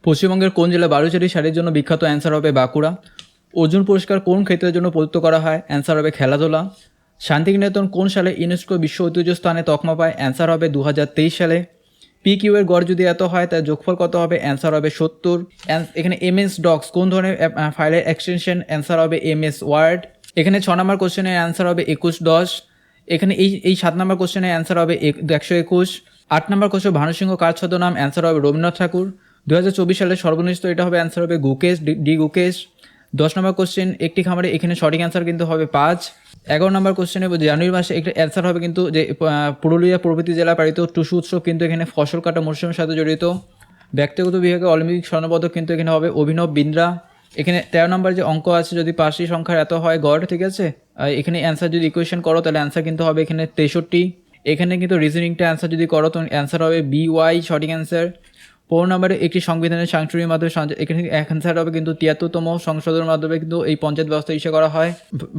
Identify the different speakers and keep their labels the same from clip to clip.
Speaker 1: পশ্চিমবঙ্গের কোন জেলা বালুচরী শাড়ির জন্য বিখ্যাত? অ্যান্সার হবে বাঁকুড়া। অর্জুন পুরস্কার কোন ক্ষেত্রের জন্য প্রদত্ত করা হয়? অ্যান্সার হবে খেলাধুলা। শান্তিনিকেতন কোন সালে ইউনেস্কো বিশ্ব ঐতিহ্য স্থানে তকমা পায়? অ্যান্সার হবে 2023 সালে। পি কিউ এর গড় যদি এত হয় তার যোগফল কত হবে? অ্যান্সার হবে 70। এখানে এমএস ডক্স কোন ধরনের ফাইলের এক্সটেনশন? অ্যান্সার হবে এমএস ওয়ার্ড। এখানে 6 নম্বর কোশ্চেনের অ্যান্সার হবে 2110। এখানে এই 7 নম্বর কোশ্চেনের অ্যান্সার হবে 121। 8 নম্বর কোশ্চেন ভানুসিংহ কার ছদ্মনাম? অ্যান্সার হবে রবীন্দ্রনাথ ঠাকুর। 2024 সালের সর্বনিষ্ঠ এটা হবে অ্যান্সার হবে গুকেশ, ডি গুকেশ। 10 নম্বর কোশ্চেন একটি খামারে, এখানে সঠিক অ্যান্সার কিন্তু হবে 5। 11 নম্বর কোশ্চেনে জানুয়ারি মাসে একটা অ্যান্সার হবে কিন্তু যে পুরুলিয়া প্রভৃতি জেলা পালিত টুসু উৎসব কিন্তু এখানে ফসল কাটা মরশুমের সাথে জড়িত। ব্যক্তিগত বিভাগে অলিম্পিক স্বর্ণপদক কিন্তু এখানে হবে অভিনব বিন্দ্রা। এখানে 13 নম্বর যে অঙ্ক আছে, যদি পাঁচটি সংখ্যার এত হয় গড়, ঠিক আছে, এখানে অ্যান্সার যদি ইকুয়েশন করো তাহলে অ্যান্সার কিন্তু হবে এখানে 63। এখানে কিন্তু রিজনিংটা অ্যান্সার যদি করো তো অ্যান্সার হবে BY সঠিক অ্যান্সার। 4 নম্বরে একটি সংবিধানের সাংশোধনের মাধ্যমে এখানে অ্যান্সার হবে কিন্তু 73তম সংশোধনের মাধ্যমে কিন্তু এই পঞ্চায়েত ব্যবস্থা ইস্যু করা হয়।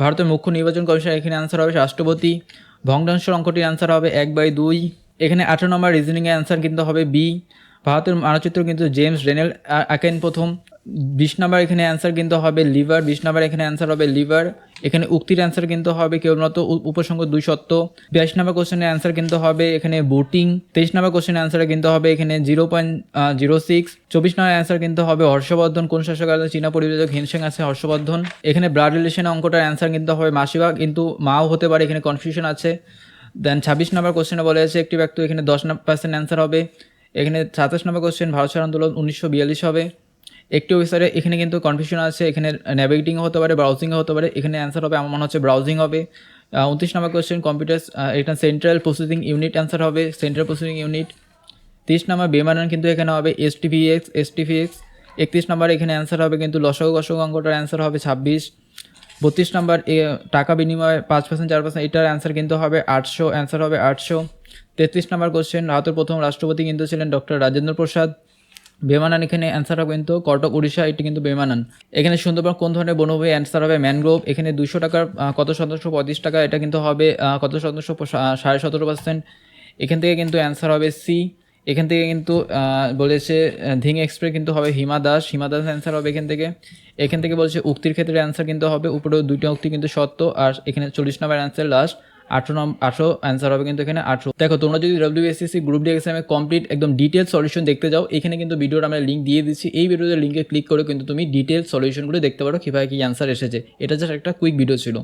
Speaker 1: ভারতের মুখ্য নির্বাচন কমিশন, এখানে অ্যান্সার হবে রাষ্ট্রপতি। ভগ্নাংশের অঙ্কটির অ্যান্সার হবে 1/2। এখানে 18 নম্বর রিজনিংয়ের অ্যান্সার কিন্তু হবে বি। ভারতের মানচিত্র কিন্তু জেমস রেনেল আঁকেন প্রথম। 20 নম্বর এখানে অ্যান্সার কিন্তু হবে লিভার। 20 নম্বর এখানে অ্যান্সার হবে লিভার। এখানে উক্তির অ্যান্সার কিন্তু হবে কেবলমাত্র উপসংগ 2 সত্য। 22 নম্বর কোশ্চেনের অ্যান্সার কিন্তু হবে এখানে বোটিং। 23 নম্বর কোশ্চেনের অ্যান্সার কিন্তু হবে এখানে 0.06। 24 নম্বর অ্যান্সার কিন্তু হবে হর্ষবর্ধন। কোন শাসক আছে? চীনা পরিবেশক হিনসেং আছে হর্ষবর্ধন। এখানে ব্লাড রিলেশন অঙ্কটার অ্যান্সার কিন্তু হবে মাসিবা, কিন্তু মাও হতে পারে, এখানে কনফিউশন আছে। দেন 26 নম্বর কোশ্চেনে বলা হয়েছে একটি ব্যক্তি, এখানে 10% অ্যান্সার হবে। এখানে 27 নম্বর কোশ্চেন ভারত ছাড় আন্দোলন 1942 হবে। একটি অফিসারে, এখানে কিন্তু কনফিউশন আছে, এখানে ন্যাভিগেটিংও হতে পারে, ব্রাউজিংও হতে পারে, এখানে অ্যান্সার হবে আমার মনে হচ্ছে ব্রাউজিং হবে। 29 নম্বর কোশ্চেন কম্পিউটার, এটা সেন্ট্রাল প্রসেসিং ইউনিট অ্যান্সার হবে সেন্ট্রাল প্রসেসিং ইউনিট। 30 নম্বর বেমানান কিন্তু এখানে হবে STVX। 31 নম্বর এখানে অ্যান্সার হবে কিন্তু লসাগু গসাগু অঙ্কটার অ্যান্সার হবে 26। 32 নম্বর টাকা বিনিময়ে 5% 4%, এটার অ্যান্সার কিন্তু হবে 800, অ্যান্সার হবে 800। 33 নম্বর কোশ্চেন ভারতের প্রথম রাষ্ট্রপতি কিন্তু ছিলেন ডক্টর রাজেন্দ্র প্রসাদ। বেমানান এখানে অ্যান্সার হবে কিন্তু কটক উড়িষ্যা, এটি কিন্তু বেমানান। এখানে সুন্দরবন কোন ধরনের বনভূমি? অ্যান্সার হবে ম্যানগ্রোভ। এখানে 200 টাকার কত শতাংশ? 35 টাকা, এটা কিন্তু হবে কত শতাংশ? 17.5%। এখান থেকে কিন্তু অ্যান্সার হবে সি। এখান থেকে কিন্তু বলেছে ধিং এক্সপ্রেস কিন্তু হবে হিমা দাস অ্যান্সার হবে এখান থেকে বলছে উক্তির ক্ষেত্রে অ্যান্সার কিন্তু হবে উপরেও 2টা উক্তি কিন্তু সত্য। আর এখানে 40 নম্বর অ্যান্সার লাস্ট 18 অ্যান্সার হবে কিন্তু এখানে 18। দেখো তোমরা যদি WBSSC গ্রুপ ডি এক্সামে কমপ্লিট একদম ডিটেল সলিউশন দেখতে যাও, এখানে কিন্তু ভিডিওর আমরা লিঙ্ক দিয়ে দিচ্ছি। এই ভিডিওতে লিঙ্কে ক্লিক করে কিন্তু তুমি ডিটেল সলিউশনগুলো দেখতে পারো কীভাবে কী অ্যান্সার এসেছে। এটা জাস্ট একটা কুইক ভিডিও ছিল।